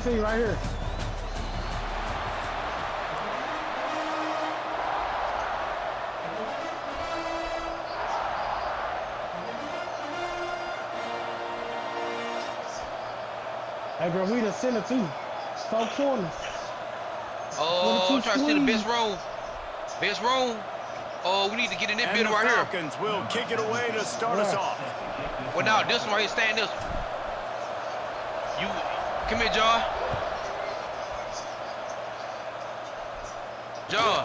16 right here. Hey, bro, we the center too. 4 corners. Oh, I'm trying to see the best room. Best room. Oh, we need to get in this building right here. Falcons will kick it away to start us off. Well, now this one right here, stand this one. You come here, John. John.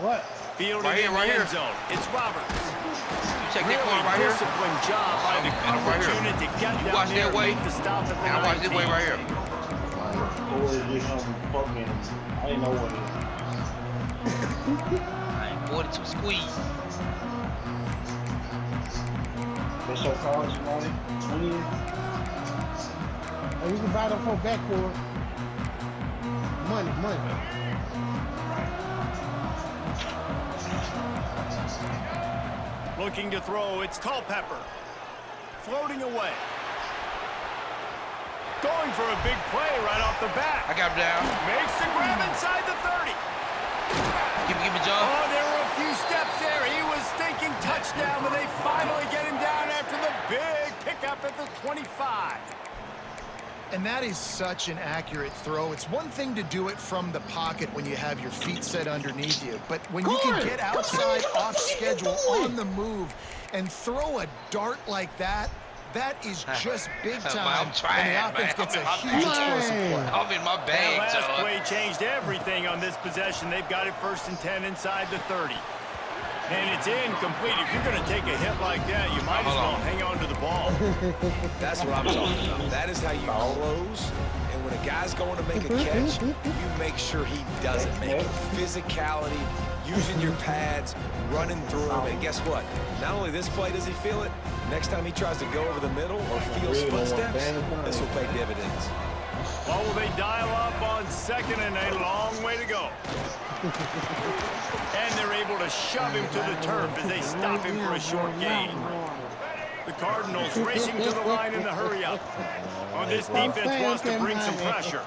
What? Fielding Right here, in right the here. end zone. It's Roberts. You check that corner Really right here. disciplined job by the And right coverage here. unit to get You down watch there that way. and make the stop at the And I watch this way 19. right here. I didn't know what it is. 42 squeeze. That's your college money. 20. Hey, you can buy them for backboard. Money. Looking to throw, it's Culpepper. Floating away. Going for a big play right off the bat. I got him down. Makes the grab inside the 30. Give me, John. Oh, there were a few steps there. He was thinking touchdown, but they finally get him down after the big pickup at the 25. And that is such an accurate throw. It's one thing to do it from the pocket when you have your feet set underneath you, but when you can get outside, off schedule, on the move, and throw a dart like that, that is just big time. I'm trying, and the offense man. gets a I'm huge explosive play. I'm in my That bag, last John. play changed everything on this possession. They've got it 1st and 10 inside the 30. And it's incomplete. If you're going to take a hit like that, you might as well hang on to the ball. That's what I'm talking about. That is how you close. And when a guy's going to make a catch, you make sure he doesn't make it. Physicality, using your pads, running through him. And guess what? Not only this play does he feel it, next time he tries to go over the middle or feels footsteps, this will pay dividends. Well, will they dial up on 2nd and a long way to go? And they're able to shove him to the turf as they stop him for a short gain. The Cardinals racing to the line in the hurry-up. Oh, this defense wants to bring some pressure.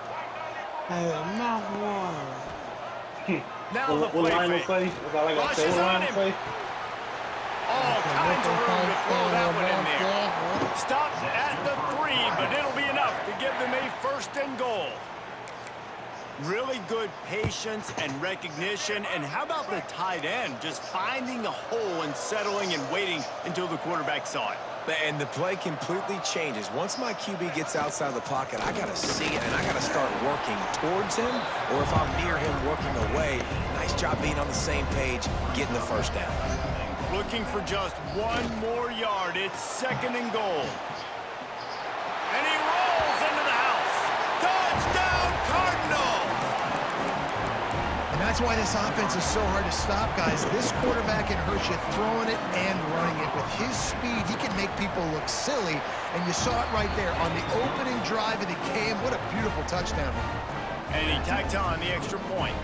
Now the play fake. Rushes on him. All kinds of room to throw that one in there. Stopped at the 3, but it'll be enough to give them a 1st and goal. Really good patience and recognition. And how about the tight end just finding the hole and settling and waiting until the quarterback saw it? And the play completely changes. Once my QB gets outside the pocket, I got to see it, and I got to start working towards him, or if I'm near him, working away. Nice job being on the same page, getting the 1st down. Looking for just 1 more yard. It's 2nd and goal. And he rolls into the house. Touchdown, Cardinals! And that's why this offense is so hard to stop, guys. This quarterback can hurt you throwing it and running it. With his speed, he can make people look silly. And you saw it right there on the opening drive of the game. What a beautiful touchdown. And he tacked on the extra point.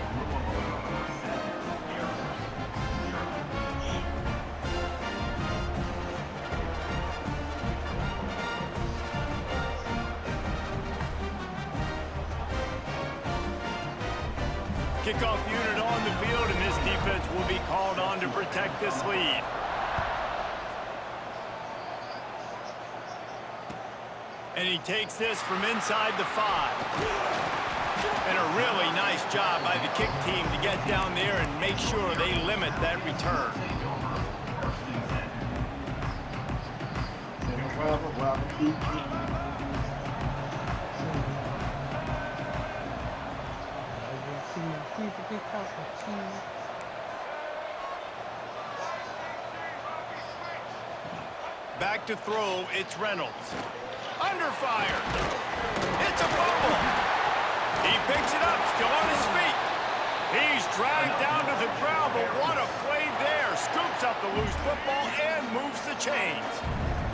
Kickoff unit on the field, and this defense will be called on to protect this lead. And he takes this from inside the 5. And a really nice job by the kick team to get down there and make sure they limit that return. Back to throw, it's Reynolds. Under fire. It's a fumble. He picks it up, still on his feet. He's dragged down to the ground, but what a play there. Scoops up the loose football and moves the chains.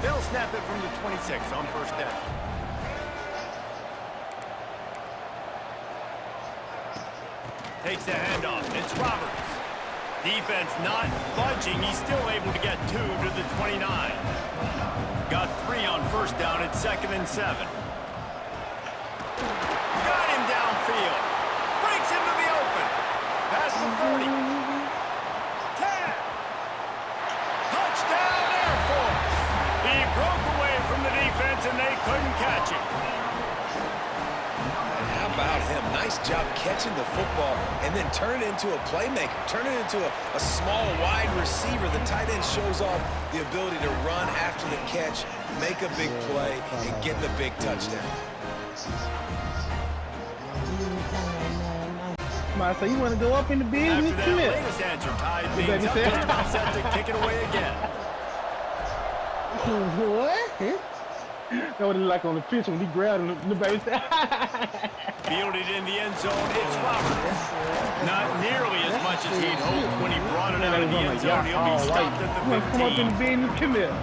They'll snap it from the 26 on 1st down. Takes the handoff. It's Roberts. Defense not budging. He's still able to get 2 to the 29. Got 3 on 1st down at 2nd and 7. catching the football and then turn it into a playmaker, turn it into a small wide receiver. The tight end shows off the ability to run after the catch, make a big play, and get the big touchdown. So you want to go up in the business? After that latest answer, tied things up, just about set to kick it away again. What? That what it like on the pitch when he grabbed the baby. Fielded in the end zone, it's Roberts. Not nearly as much as he'd hoped when he brought it out of the end zone. He'll be stopped at the 15. Come up in the business, come here.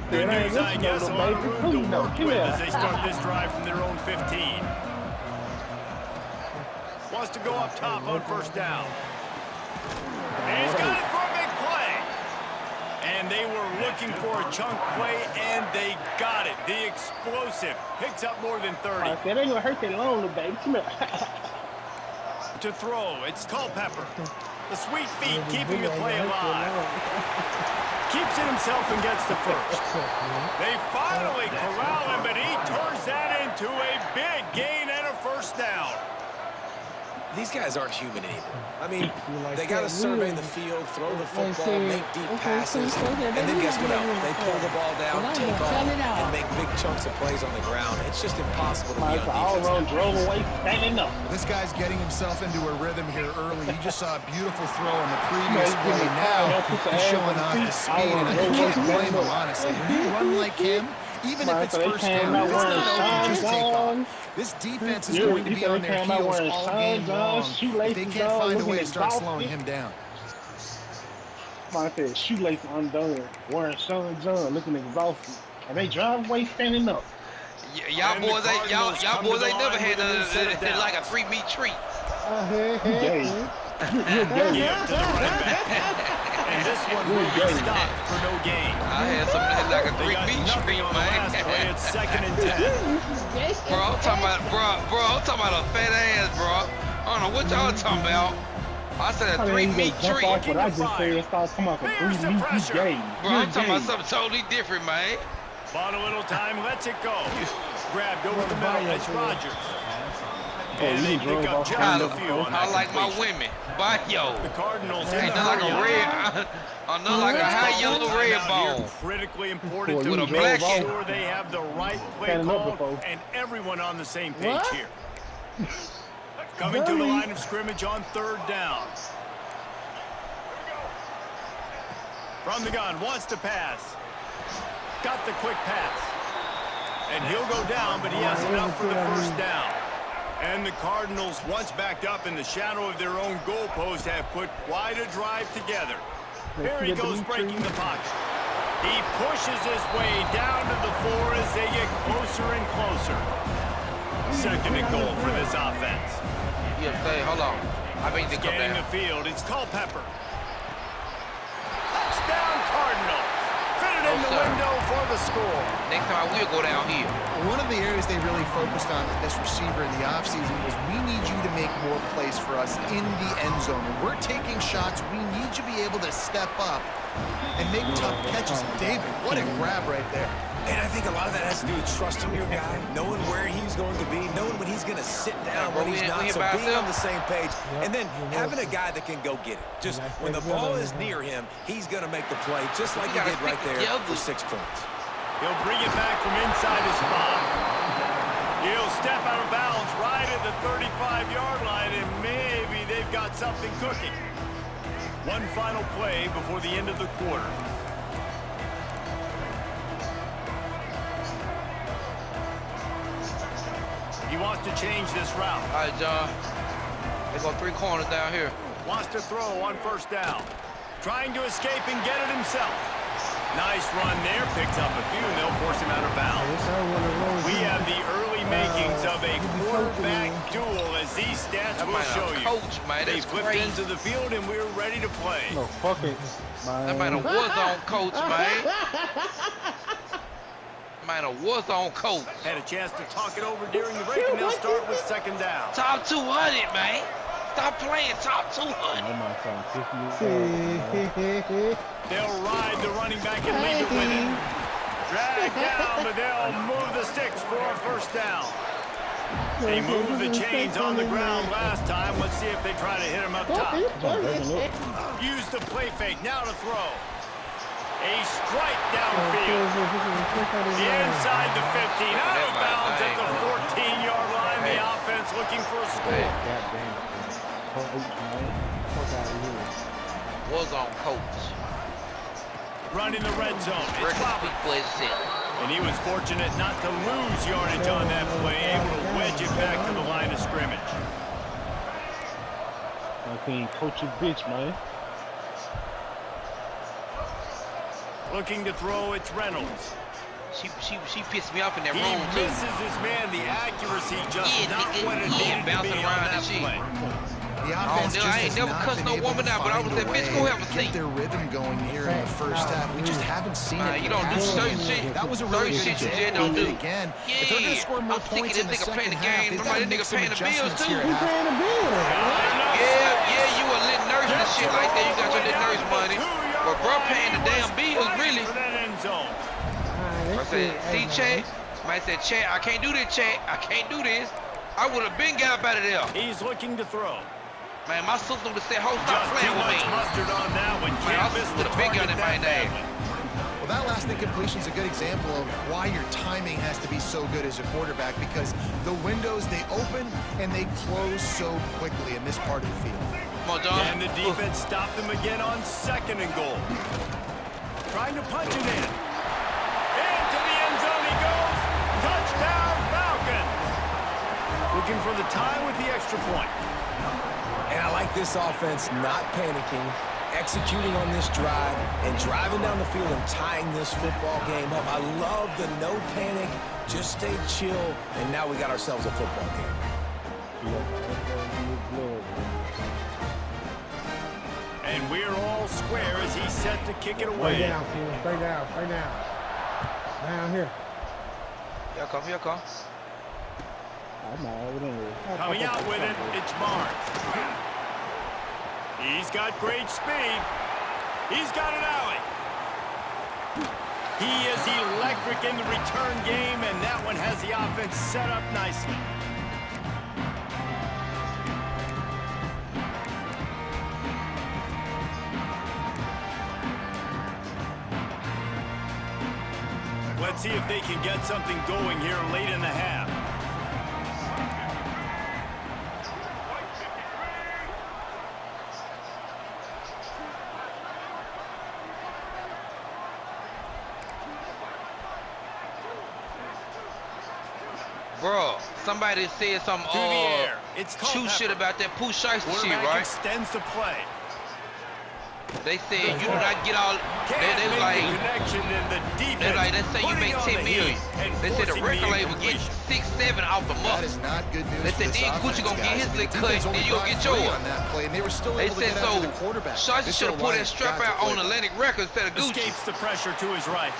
Good news, I guess, a lot of room to work with as they start this drive from their own 15. Wants to go up top on first down. And he's got it for a big play. And they were looking for a chunk play, and they got it. The explosive picks up more than 30. That ain't gonna hurt that long, little baby. Come here. To throw, it's Culpepper. The sweet feet keeping the play alive. Keeps it himself and gets the first. They finally corral him, but he turns that into a big gain and a first down. These guys aren't human anymore. I mean, they got to survey the field, throw the football, make deep passes, and then guess what else? They pull the ball down, take off, and make big chunks of plays on the ground. It's just impossible to be on defense. This guy's getting himself into a rhythm here early. You just saw a beautiful throw on the previous play. Now he's showing off the speed, and I can't blame him, honestly. When you run like him, even if it's first down, if it's not open, just take off. This defense is going to be on their heels all game long if they can't find a way to start slowing him down. I said shoelace undone, wearing Sean John, looking exhausted, and they drive away standing up. Y'all boys ain't never had nothing like a 3-meat treat. You're gay. Give to the running back. And this one will be stopped for no gain. I had something like a 3-meat treat, man. It's 2nd and 10. Bro, I'm talking about a fat ass, bro. I don't know what y'all talking about. I said a 3-meat treat. What I just said, start coming off a 3-meat gay. Bro, I'm talking about something totally different, man. Bought a little time, lets it go. Grabbed over the middle, it's Rodgers. And they pick up just a few on that I like my completion. women. Bye, yo. The Cardinals Ain't nothing like a red. I'm not like a high yellow red ball. Critically important to With a black make sure they have the right play call and everyone on the same page here. Coming to the line of scrimmage on 3rd down. From the gun, wants to pass. Got the quick pass. And he'll go down, but he has enough for the first down. And the Cardinals, once backed up in the shadow of their own goalpost, have put quite a drive together. Here he goes breaking the pocket. He pushes his way down to the floor as they get closer and closer. 2nd and goal for this offense. Yeah, hey, hold on. I mean to come Scanning down. the field, it's Culpepper. Touchdown Cardinals. Fitted in the window for the score. Next time we'll go down here. One of the areas they really focused on with this receiver in the offseason was we need you to make more plays for us in the end zone. When we're taking shots, we need you to be able to step up and make tough catches. David, what a grab right there. And I think a lot of that has to do with trusting your guy, knowing where he's going to be, knowing when he's going to sit down, when he's not, so being on the same page, and then having a guy that can go get it. Just when the ball is near him, he's going to make the play, just like he did right there for 6 points. He'll bring it back from inside his 5. He'll step out of bounds right at the 35-yard line, and maybe they've got something cooking. One final play before the end of the quarter. He wants to change this route. All right, John. They go 3 corners down here. Wants to throw on first down. Trying to escape and get it himself. Nice run there. Picks up a few, and they'll force him out of bounds. We have the early makings of a quarterback duel, as these stats will show you. Coach, man, They flipped into the field, and we're ready to play. No, fuck it. That man a war-zone coach, man. Man, a war-zone coach. Had a chance to talk it over during the break, and they'll start with 2nd down. Top 200, man. Stop playing top 200. They'll ride the running back and leave it with him. Drag down, but they'll move the sticks for a first down. They moved the chains on the ground last time. Let's see if they try to hit him up top. Use the play fake. Now to throw. A strike downfield. Inside the 15. Out of bounds at the 14-yard line. The offense looking for a score. Was on coach. Running the red zone. It's Bobby. And he was fortunate not to lose yardage on that play. Able to wedge it back to the line of scrimmage. I think coach a bitch, man. Looking to throw, it's Reynolds. She pissed me off in that He room too. misses his man. The accuracy just not what it needed to bouncing be around on that and shit. play. The offense just I ain't has never not cussed been no able woman to out, but I was find that a bitch way go have a to seat. get their rhythm going here in the first half. We just haven't seen it. You don't do certain shit. That was a really good Certain shit you example don't of it do. again. If they're going to score more I'm sick of points this in the nigga playing second the half, game. they've got Remember to that make nigga some paying the bills adjustments too. here at half. Yeah, you a lit nurse and shit like that. You got your lit nurse money. But bro paying the damn bills, really. I said, see, Chad? Somebody said, Chad, I can't do this, Chad. I can't do this. I would have been got up out of there. He's looking to throw. Man, my sister would have said, ho, stop Just playing too with much me. mustard on that one. Man, I Can't miss put the a big gun target in my that name. badly. Well, that last incompletion is a good example of why your timing has to be so good as a quarterback, because the windows, they open and they close so quickly in this part of the field. Come on, John. And the defense stopped them again on 2nd and goal. Trying to punch it in. Into the end zone he goes. Touchdown, Falcons. Looking for the tie with the extra point. And I like this offense not panicking, executing on this drive, and driving down the field and tying this football game up. I love the no panic, just stay chill, and now we got ourselves a football game. And we're all square as he's set to kick it away. Stay down, Steven. Stay down. Stay down. Down here. Here come, here come. Coming out with it, it's Barnes. He's got great speed. He's got an alley. He is electric in the return game, and that one has the offense set up nicely. Let's see if they can get something going here late in the half. Bro, somebody said something, Through the air. It's true shit about that Pooh Shiesty shit, Quarterback right? extends the play. They said you do not get all, they was like, they like, let's say you make 10 million. They said the record label get 6, 7 off the That month. is not good news. They said for this then Gucci offense, gonna get guys. his lick The cut, defense then only you gonna got get 3 yours. on that play, and they were still They able to said get after so, the quarterback. Shiesty should have put that strap out on the Atlantic Records instead of Gucci. Escapes the pressure to his right.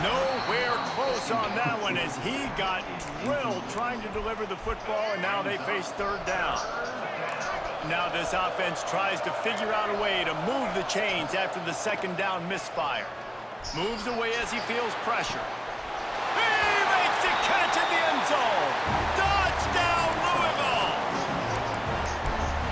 Nowhere close on that one as he got drilled trying to deliver the football, and now they face 3rd down. Now this offense tries to figure out a way to move the chains after the 2nd down misfire. Moves away as he feels pressure. He makes the catch in the end zone. Touchdown, Louisville!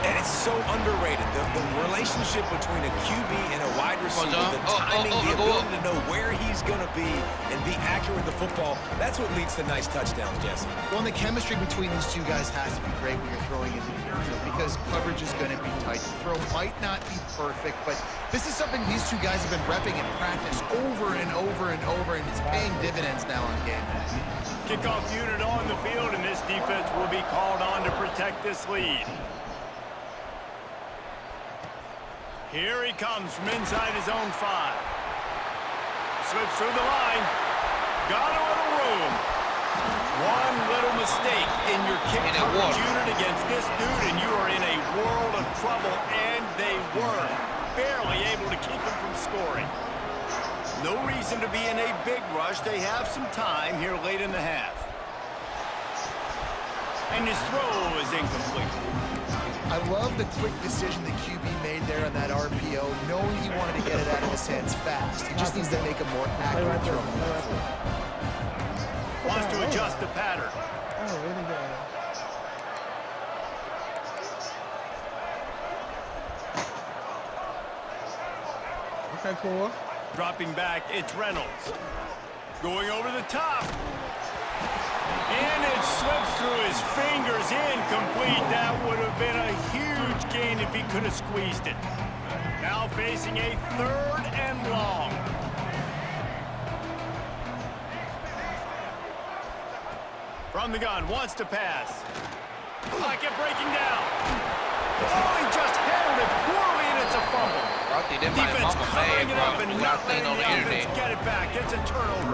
And it's so underrated. The relationship between a QB and a wide receiver, the timing, the ability to know where he's going to be and be accurate with the football, that's what leads to nice touchdowns, Jesse. Well, and the chemistry between these two guys has to be great when you're throwing into the end zone, because coverage is going to be tight. The throw might not be perfect, but this is something these two guys have been repping in practice over and over and over, and it's paying dividends now on game day. Kickoff unit on the field, and this defense will be called on to protect this lead. Here he comes from inside his own 5. Slips through the line. Got a little room. One little mistake in your kick coverage unit against this dude, and you are in a world of trouble, and they were barely able to keep him from scoring. No reason to be in a big rush. They have some time here late in the half. And his throw is incomplete. I love the quick decision the QB made there on that RPO, knowing he wanted to get it out of his hands fast. He just needs to make a more accurate throw. Wants to adjust the pattern. Oh, really good. Okay, cool. Dropping back, it's Reynolds. Going over the top. And it slips through his fingers, incomplete. That would have been a huge gain if he could have squeezed it. Now facing a 3rd and long. From the gun, wants to pass. Pocket breaking down. Oh, he just handled it poorly, and it's a fumble. I think that might Defense have covering it up and bro. not I've letting seen on the the offense internet. get it back. It's a turnover.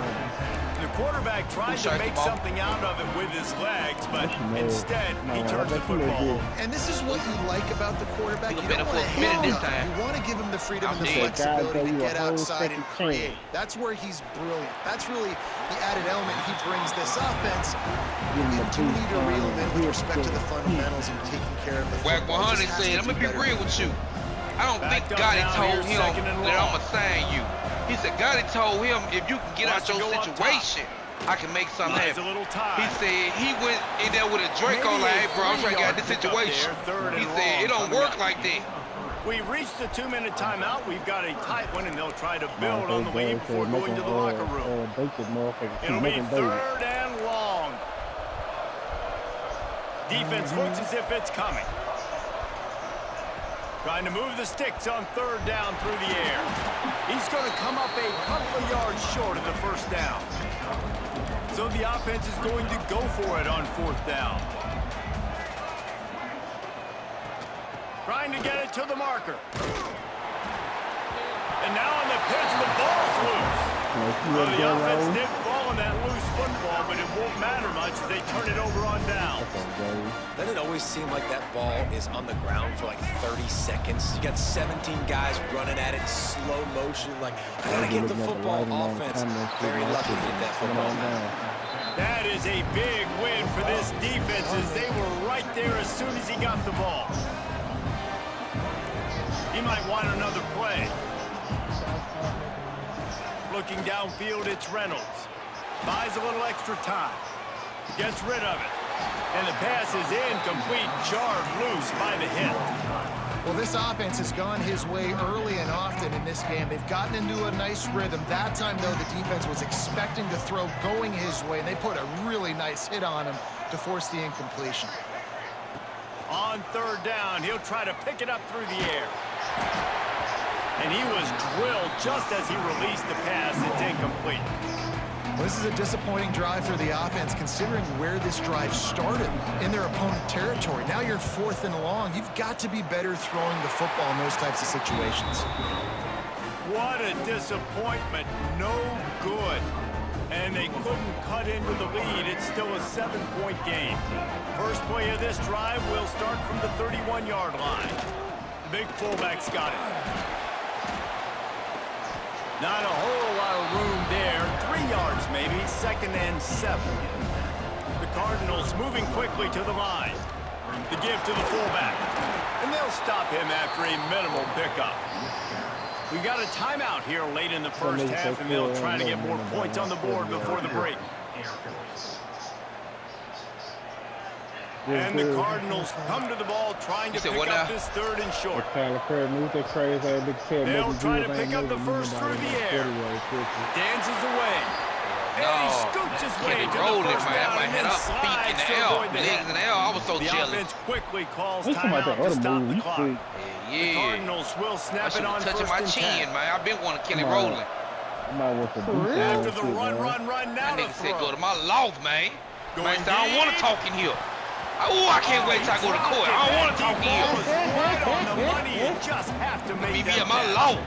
The quarterback tried to make something out of it with his legs, but instead he turns the football over. And this is what you like about the quarterback. He'll You be don't the want to full minute hang this up. time. You want to give him the freedom and the dead. flexibility to get a whole outside and second create. chance. That's where he's brilliant. That's really the added element he brings this offense. You do need to reel him in with respect to the fundamentals and taking care of the Wack football. 100 Just has said, to I'm going do to be better. real with you. I don't think Backed up Gotti now, told here's him second and that long. I'm going to sign you. He said, Gotti told him, if you can get Wants out to your go up top. situation, I can make something Lies a happen. little tight. He said he went in there with a Draco Maybe like, a hey, bro, I'm trying to get out of this 3-yard pickup situation. there, 3rd He and said, long it don't coming work up. like that. We've reached the 2-minute timeout. We've got a tight one, and they'll try to build on the lead before going to the locker room. It'll be 3rd and long. Defense looks as if it's coming. Trying to move the sticks on 3rd down through the air. He's going to come up a couple of yards short of the 1st down. So the offense is going to go for it on 4th down. Trying to get it to the marker. And now on the pitch, the ball's loose. Well, the offense did fall on that loose football, but it won't matter much as they turn it over on downs. Doesn't it always seem like that ball is on the ground for like 30 seconds? You got 17 guys running at it in slow motion. Like, I gotta give the football offense very lucky to get that football now. That is a big win for this defense as they were right there as soon as he got the ball. He might want another play. Looking downfield, it's Reynolds. Buys a little extra time. Gets rid of it. And the pass is incomplete, jarred loose by the hit. Well, this offense has gone his way early and often in this game. They've gotten into a nice rhythm. That time, though, the defense was expecting the throw going his way, and they put a really nice hit on him to force the incompletion. On 3rd down, he'll try to pick it up through the air. And he was drilled just as he released the pass. It's incomplete. Well, this is a disappointing drive for the offense, considering where this drive started in their opponent territory. Now you're 4th and long. You've got to be better throwing the football in those types of situations. What a disappointment. No good. And they couldn't cut into the lead. It's still a 7-point game. First play of this drive will start from the 31-yard line. Big fullback's got it. Not a whole lot of room there. 3 yards maybe, 2nd and 7. The Cardinals moving quickly to the line. The give to the fullback. And they'll stop him after a minimal pickup. We got a timeout here late in the first half, and they'll try to get more points on the board before the break. And the Cardinals come to the ball trying to pick up this 3rd and short. They'll try to pick up the first through the air. Dances away. And he scoots his way to the first down and then slides to avoid the hit. The offense quickly calls timeout to stop the clock. The Cardinals will snap it on 1st and 10. I've been wanting Kelly Rowland. After the run, now to throw. Go to my loft, man. Man, I don't want to talk in here. Oh, I can't wait till I go to court. I don't want to talk in here. Right on the money. You just have to make that my loft.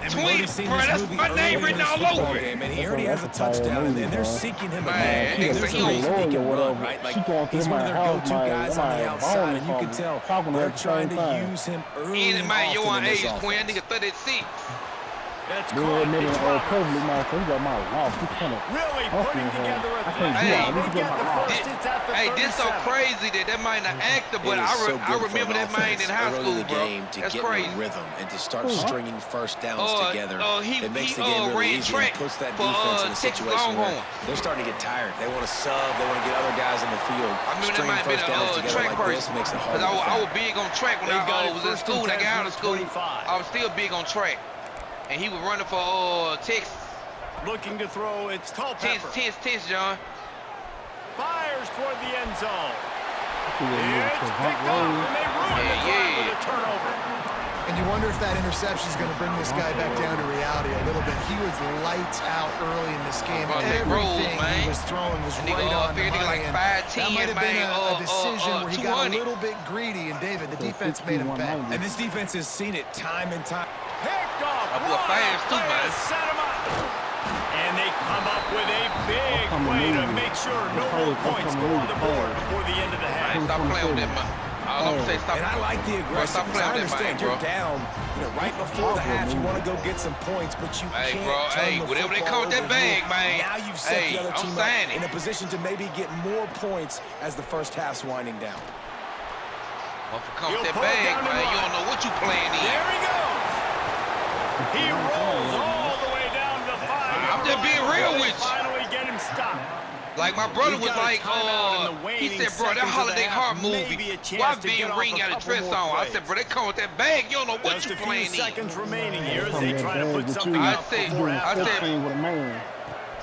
Tweet, bro, that's my name written all over it. And he already has a touchdown, and they're seeking him Man, again. nigga, There's a reason he can run, right? Like, he's one of their go-to guys on the outside, and you can tell they're trying to use him early Man, and you often want in this age, Quinn. offense. Nigga 36. It's Then caught. nigga It's Roberts. Coverly, man, he got my loss. He kind of Really putting together a I can't threat. do Hey, all this. They Get get my the loss. first. It's at the Hey, this so 37. crazy that might not actor, but It is so I good for remember an that man offense in high early school, in the bro. game to That's get crazy. in a rhythm and to start stringing first downs together. He It makes the game really ran easy track and puts that for defense in a Texas situation where Longhorn. they're starting to get tired. They want to sub. They want to get other guys in the field. I remember that Stringing might have been first downs a together track like this person. makes it hard Because to I was defend. big on track when They've got I it was in first school. and When I 10 got out from of school, 25. I was still big on track. And he was running for Texas. Looking to throw. It's Culpepper. Tense, John. Fires toward the end zone. He was It's moving picked to off, Hunt and they ruin the drive with a turnover. And you wonder if that interception is going to bring this guy back down to reality a little bit. He was lights out early in this game. Bro, they Everything rolled, man. he was throwing was And he right go on up here, the nigga, money. like And 5'10", that might have been man, a decision where he got a 200. little bit greedy. And David, the defense made him pay. And this defense has seen it time and time. Picked off. That boy fast too, man. Set him up. And they come up with a big play to make sure no more points go on the board before the end of the I half. ain't stop playing with that, man. All I'm saying, stop. And I like the Bro, stop aggressiveness. I playing with that, understand man, bro. you're down, right before the half. You want to go get some points, but you Hey, can't bro, turn hey, the whatever they football call that over bag, here. man. Now you've set Hey, the other I'm team saying up in it. a position to maybe get more points as the first half's winding down. Come He'll with that pull it bag, down and man. You run. don't know what you playing in. There he goes. He rolls all the way down to the 5-yard I'm just being line. real They with you. finally get him stopped. Like my brother We've was got a like, timeout in the he waning said, bro, that seconds of the Holiday half, Heart maybe movie, a chance why to Vin get off Ring a got a couple dress more on? I plays. said, bro, they come with that bag. You don't know what Just you a few playing in. seconds remaining here as Come they that try to bag put with something you. I up said- before I half. said- thing with a man.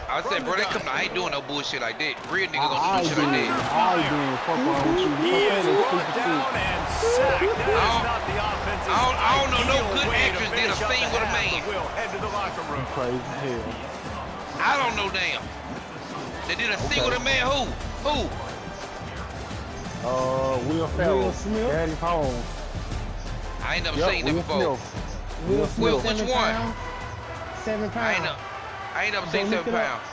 I said, bro, they come. I ain't doing no bullshit like that. Real niggas gonna I do shit like did. that. I did. Fuck around with you. He is brought down and sacked. That is not the offense's I don't know no ideal good way to actress did a finish up scene the with a half, man. but we'll head to the locker room. Crazy as hell. I don't know damn. They did a scene with a man. Who? Will Ferrell. Will Smith. Danny Holmes. I ain't never Yep, seen them Will before. Smith. Will Smith, which 7 one? pounds. 7 pounds. I ain't never seen Go look 7 it up. pounds.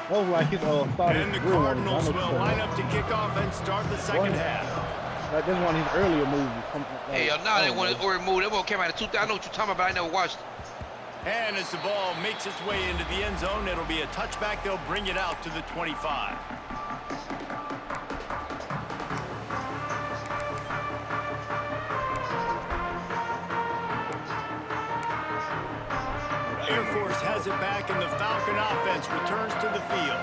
That was like his started And the career one. Cardinals I know will you line said up to kick off and start the second half. that. That's one of his earlier movies. Hell no, they want to already move. That one came out in 2000. I know what you're talking about, but I never watched it. And as the ball makes its way into the end zone, it'll be a touchback. They'll bring it out to the 25. Air Force has it back, and the Falcon offense returns to the field.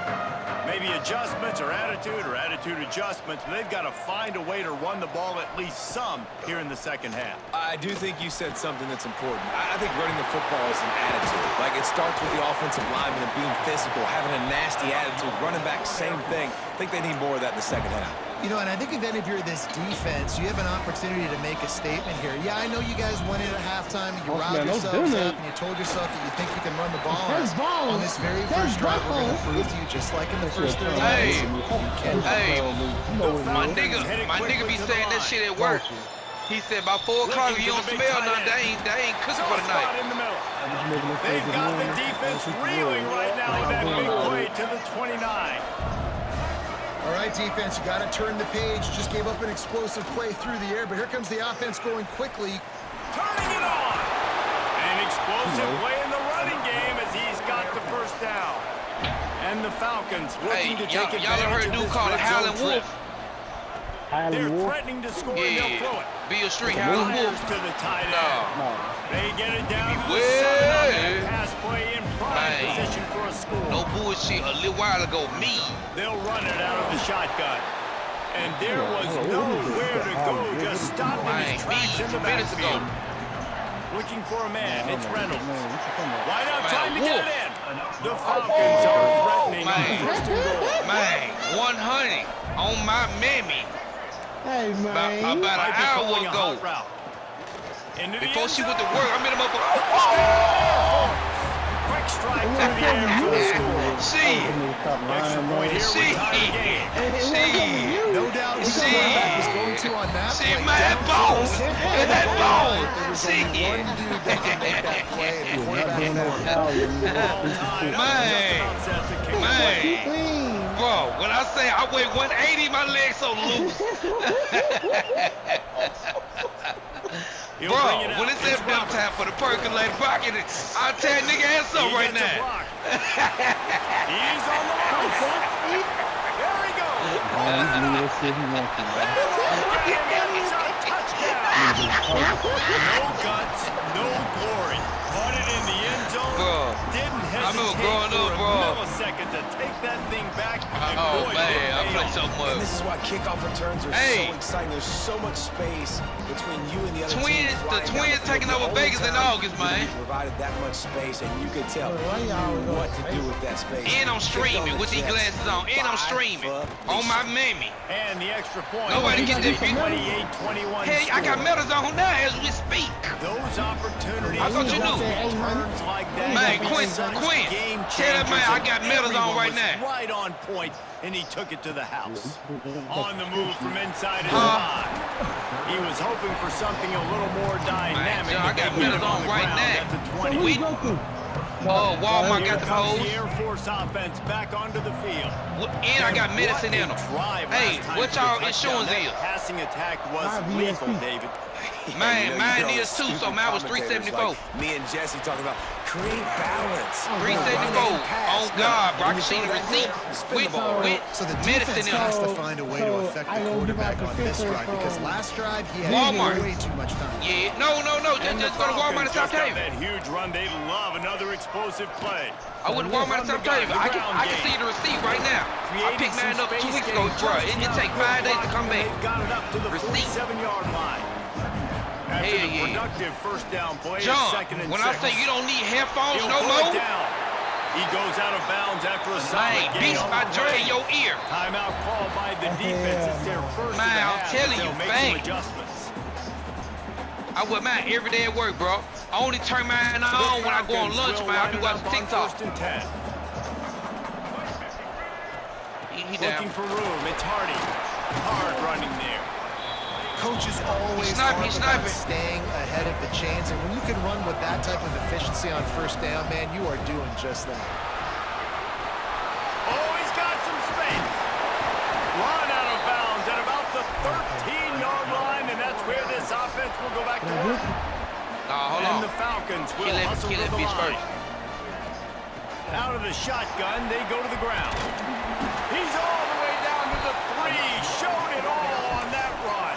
Maybe adjustments or attitude adjustments, but they've got to find a way to run the ball at least some here in the second half. I do think you said something that's important. I think running the football is an attitude. Like, it starts with the offensive lineman and being physical, having a nasty attitude. Running back, same thing. I think they need more of that in the second half. You know, and I think then if you're this defense, you have an opportunity to make a statement here. Yeah, I know you guys went in at halftime and you riled yourselves up and you told yourself that you think you can run the ball. On this very first drive, we're going to prove to you, just like in the first 30 Hey, minutes, you can. hey, my Falcons nigga headed be quickly to the saying that line. shit at work. He said by 4 o'clock if you don't smell nothing, they ain't cooking for the Spot night. in the middle. They've got the defense reeling right now with that big play to the 29. All right, defense, you got to turn the page. Just gave up an explosive play through the air, but here comes the offense going quickly. Turning it on. An explosive play in the running game as he's got the first down. And the Falcons looking to take y'all ever heard a advantage of dude this called a red zone Howlin' trip. Wolf? They're threatening to score and they'll throw it. Bill Street, Howlin' Fires Wolf. to the tight end. No. They get it down to the Well, side on that pass play in prime man. position for a score. No bullshit. A little while ago, me. They'll run it out of the shotgun. And there was nowhere to go, just stopped in his tracks in the 2 minutes ago. backfield. Looking for a man, it's Reynolds. Wide out, Man, trying to get Wolf. it in. The Falcons are threatening on Man. first and goal. Man, 100 on my mammy. Hey, man. About Might an be hour calling a ago. hot route. Into the Before end she went to zone. work, I met him up. Oh, Quick strike through the air for the score. she. Extra point here She. with tie the game. She. No doubt who the See. quarterback was going to on that See, play. man, that Down ball. the field. That ball. There was See. only one dude that could make that play, and the quarterback fell. All tied up, Man. just about set to kick away. Man. Clean. Bro, when I say I weigh 180, my legs so loose. Bro, when it's that belt time for the percolator pocket, I'll tear nigga ass up right now. He's on the loose. There he goes. No guts, no glory. Caught it in the end zone. Bro, didn't I remember hesitate growing for up, a bro. millisecond to take that thing back. Oh man, I play so And much. this is why kickoff returns are Hey. so exciting. There's so much space between you and the other team. The Twins taking over Vegas in August, man. Provided that much space, and you could tell what to do with that space. And I'm streaming with these glasses on. And I'm streaming on my mammy. And the extra point. Nobody get that big. 28-21. Hey, I got medals on now as we speak. Those opportunities. I thought you knew. Turns like that. Man, can be Quinn, such game tell that man I changers, got and medals on everyone right was now. Right on point, and he took it to the house. On the move from inside his Huh? 5. He was hoping for something a little more dynamic. John, I but they got hit medals him on the right ground now. at the So 20. who you go to? Walmart Here got the comes pose. the Air Force offense back onto the field. And I got medicine in them. Hey, what y'all insurance is? Passing attack was My lethal, VSP. David. Man, You mine know, is too, so stupid mine was commentators 374. like me and Jesse talking about create balance. 374. On God, bro. I can see the receipt. With So the medicine defense in has them. to find a way to affect the quarterback on this drive because last drive he had Walmart. way too much time. Yeah, no. Just go to Walmart and South Just got Haven. that huge run. They love another explosive play. I went to Walmart and South Haven. I can see the receipt right now. I picked mine up 2 weeks ago, bro. It take 5 days to come back. They've got it up to the Receipt. 47-yard line. After Hell the yeah. productive first down play, John, second and when I say six. you don't need headphones He'll no pull it more, down. He goes out of bounds after a solid man, gain beast on I the drain play. your ear. Timeout called by the defense. It's their first Man, of the I'm half. telling They'll you, make fang. some adjustments. I wear mine every day at work, bro. I only turn mine on when I go on lunch, man. I be watching TikTok. First and 10. He down. Looking for room. It's Hardy. Hard running there. Coach is always He's sniping, hard he's about sniping. staying ahead of the chains, and when you can run with that type of efficiency on first down, man, you are doing just that. Oh, he's got some space. Run out of bounds at about the 13-yard line, and that's where this offense will go back to work. Nah, hold And on. the Falcons will hustle Kill to that the bitch line. first. Out of the shotgun, they go to the ground. He's all the way down to the 3. Showed it all on that run.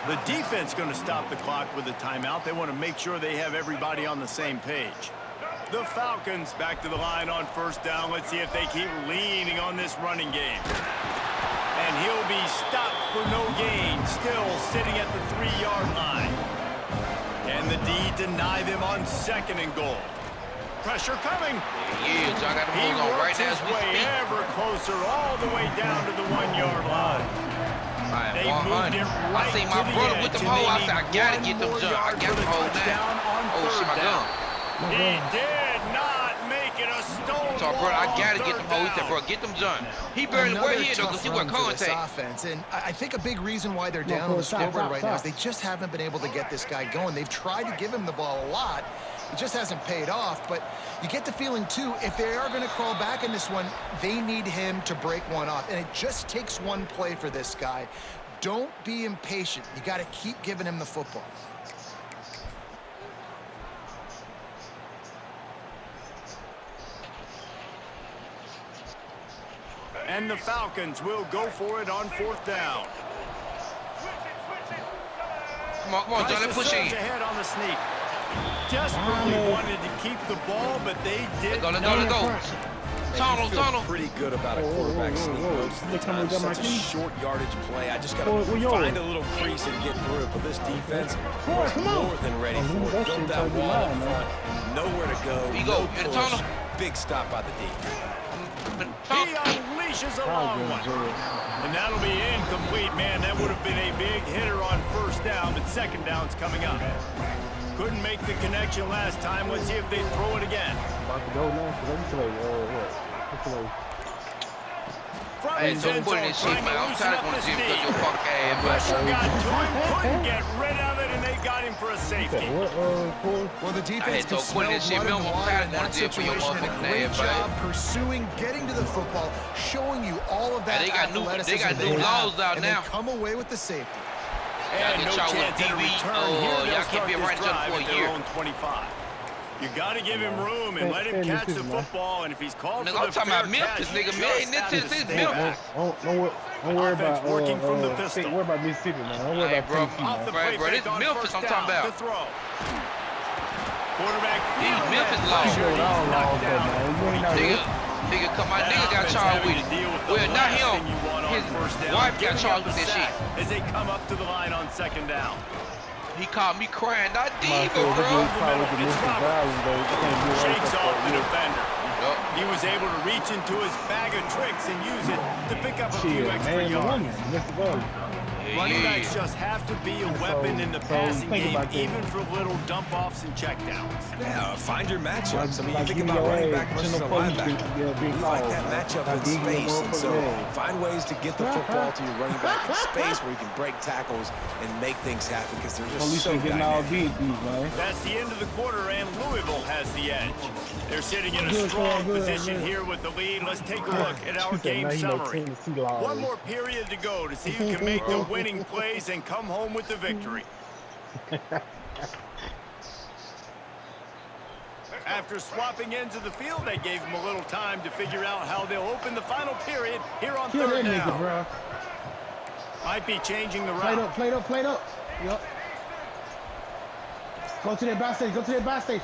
The defense going to stop the clock with a timeout. They want to make sure they have everybody on the same page. The Falcons back to the line on first down. Let's see if they keep leaning on this running game. And he'll be stopped for no gain, still sitting at the 3-yard line. Can the D deny them on second and goal? Pressure coming. Yeah, John got the He moves on right works now his as we way speak. ever closer, all the way down to the 1-yard line. Man, They moved 100. it I right seen to my the brother edge, with them and they hoes. I need said, I gotta one get them more John. I yard got for them the hoes touchdown now. on Oh, shit, my third gun. down. He did not make it a stone So, bro, I wall gotta on get them third hoes. He said, down. bro, get them John. He barely Another wear here, though, because tough he wear run for this contact. offense, and I think a big reason why they're down on the scoreboard right now is they just haven't been able to get this guy going. They've tried to give him the ball a lot. It just hasn't paid off, but you get the feeling, too, if they are going to crawl back in this one, they need him to break one off, and it just takes one play for this guy. Don't be impatient. You got to keep giving him the football. And the Falcons will go for it on fourth down. Come on, John, let's push Surge in. ahead on the sneak. Desperately wanted to keep the ball, but they did. Let's go. Tunnel. Pretty good about a quarterback sneak most of the time. Such a short yardage play. I just got to find a little crease and get through it. But this defense was more than ready for it. Built that wall up front. Nowhere to go. Here you go. No In the push. tunnel. Big stop by the D. He unleashes a long one. And that'll be incomplete, man. That would have been a big hitter on first down, but second down's coming up. Couldn't make the connection last time. Let's see if they throw it again. About to go now, what? Hey, don't put in this shit, man. I'm tired of going to the gym because your fuck ass, Pressure man. got to him, couldn't get rid of it, and they got him for a safety. Well, the defense to can quit smell this shit. blood in the Remember, water I'm in tired of that going to jail for your situation, and a motherfucking great ass, job baby. pursuing, getting to the football, showing you all of that Hey, they got new athleticism laws out and now. they come away with the safety. Y'all get y'all with DB. Y'all can't be running just for a year. 25. You got to give him room and let him catch the football. And if he's called for the I'm talking about Memphis, nigga. Man, this is Memphis. Don't worry about working from the pistol. Don't worry about Mississippi, man. Don't worry about Tennessee, man. Bro, this is Memphis I'm talking about. Quarterback. These Memphis lost. Nigga, come on, nigga got charged with it. Well, not him. His wife got charged with that shit. As they come up to the line on second down. He caught me crying, not Diva, bro. Shakes off the defender. He was able to reach into his bag of tricks and use it to pick up a few extra yards. Running backs just have to be a weapon in the passing game, even for little dump-offs and checkdowns. Yeah, find your matchups. I mean, you think about running back versus a linebacker. You like that matchup in space, and so find ways to get the football to your running back in space where you can break tackles and make things happen because they're just so dynamic. That's the end of the quarter, and Louisville has the edge. They're sitting in a strong position here with the lead. Let's take a look at our game summary. One more period to go to see who can make the winning plays and come home with the victory. After swapping ends of the field, they gave them a little time to figure out how they'll open the final period here on third down. Might be changing the route. Play it up. Yep. Go to that buy station.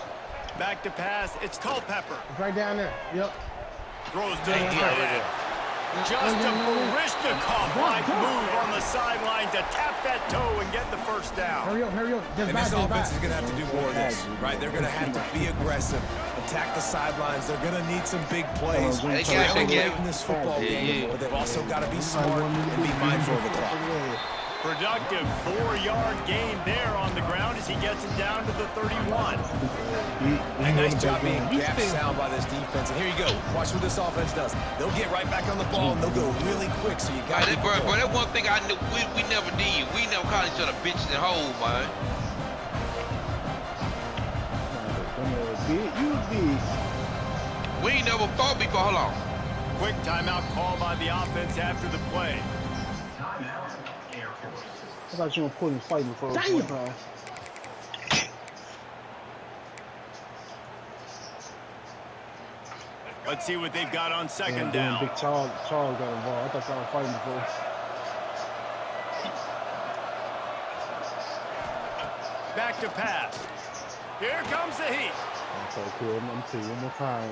Back to pass. It's Culpepper. It's right down there. Yep. Throws to the tight end. Just a Baryshnikov-like move on the sideline to tap that toe and get the first down. Hurry up. And this offense is going to have to do more of this, right? They're going to have to be aggressive, attack the sidelines. They're going to need some big plays. They got to get in this football game, but they've also got to be smart and be mindful of the clock. Productive 4-yard gain there on the ground as he gets it down to the 31. A nice job being gap sound by this defense. And here you go. Watch what this offense does. They'll get right back on the ball, and they'll go really quick, so you got to bro, that one thing I knew we never did. We never called each other bitches and hoes, man. We ain't never fought before. Hold on. Quick timeout call by the offense after the play. I thought you were putting fighting for a point. Let's see what they've got on second down. Big Charles got involved. I thought I was fighting for. Back to pass. Here comes the heat. That's okay. I'm going to tell you one more time.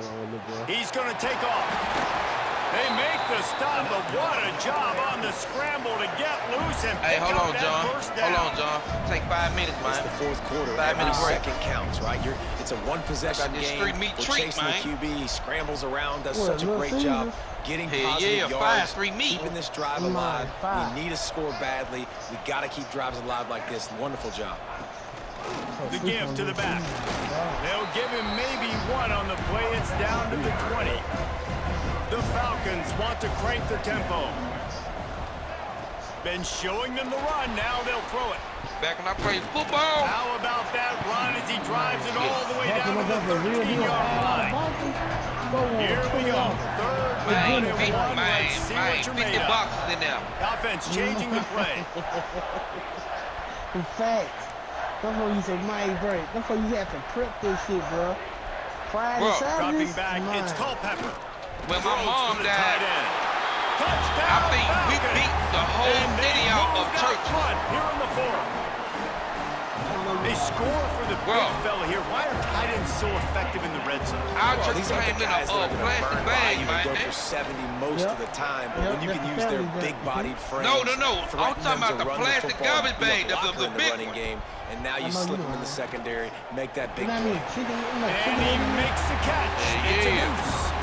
He's going to take off. They make the stop, but what a job on the scramble to get loose and pick up that first down. Hold on, John. Take 5 minutes, man. It's the fourth quarter. 5 minute break. Second counts, right? It's a one-possession game. Street meat We're treat, chasing man. the QB. He scrambles around, does such a great job getting positive yards, keeping this drive alive. We need to score badly. We got to keep drives alive like this. Wonderful job. The give to the back. They'll give him maybe one on the play. It's down to the 20. The Falcons want to crank the tempo. Been showing them the run. Now they'll throw it. Back when I played football. How about that run as he drives it all the way down to the 13-yard line? Here we go. Third down and one. Let's see what you're made of. Boxes in there. Offense changing the play. In fact, that's what you say, my break. That's what you have to prep this shit, bro. Dropping back, it's Culpepper. When my mom died, I think we beat the whole city out of church. Here on the forum. They score for the big fella here. Why are tight ends so effective in the red zone? Our church came in a plastic bag, man. Go for 70 most of the time, but when you can use their big-bodied frames. No. I'm talking about the plastic garbage bag, the big running game. And now you slip him in the secondary, make that big play. And he makes the catch. It's a deuce.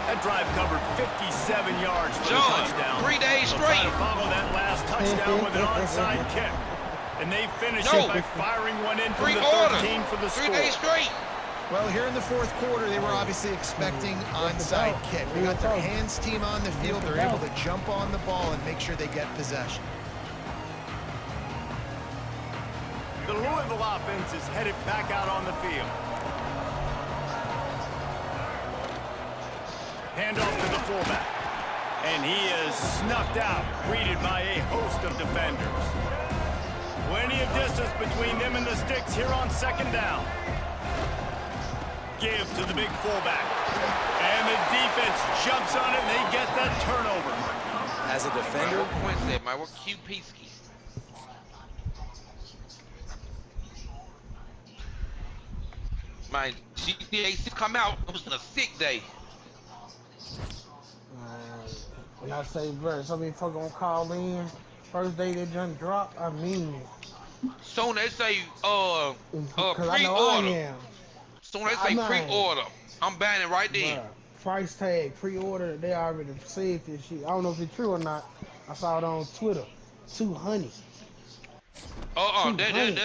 That drive covered 57 yards for the touchdown. 3 days straight. Try to follow that last touchdown with an onside kick. And they finish it by firing one in from the 13 for the score. 3 days straight. Well, here in the fourth quarter, they were obviously expecting onside kick. They got their hands team on the field. They're able to jump on the ball and make sure they get possession. The Louisville offense is headed back out on the field. Handoff to the fullback. And he is snuffed out, greeted by a host of defenders. Plenty of distance between them and the sticks here on second down. Give to the big fullback. And the defense jumps on it, and they get that turnover. As a defender, what point said, man? What QP-ski? Man, GTA come out, it was a sick day. When I say, bro, somebody fuck gonna call in, first day they done drop, I mean it. Soon they say, Cause I know I pre-order. am. Soon they say pre-order. I'm banning right then. Bruh, price tag, pre-order, they already said this shit. I don't know if it's true or not. I saw it on Twitter. 200. That's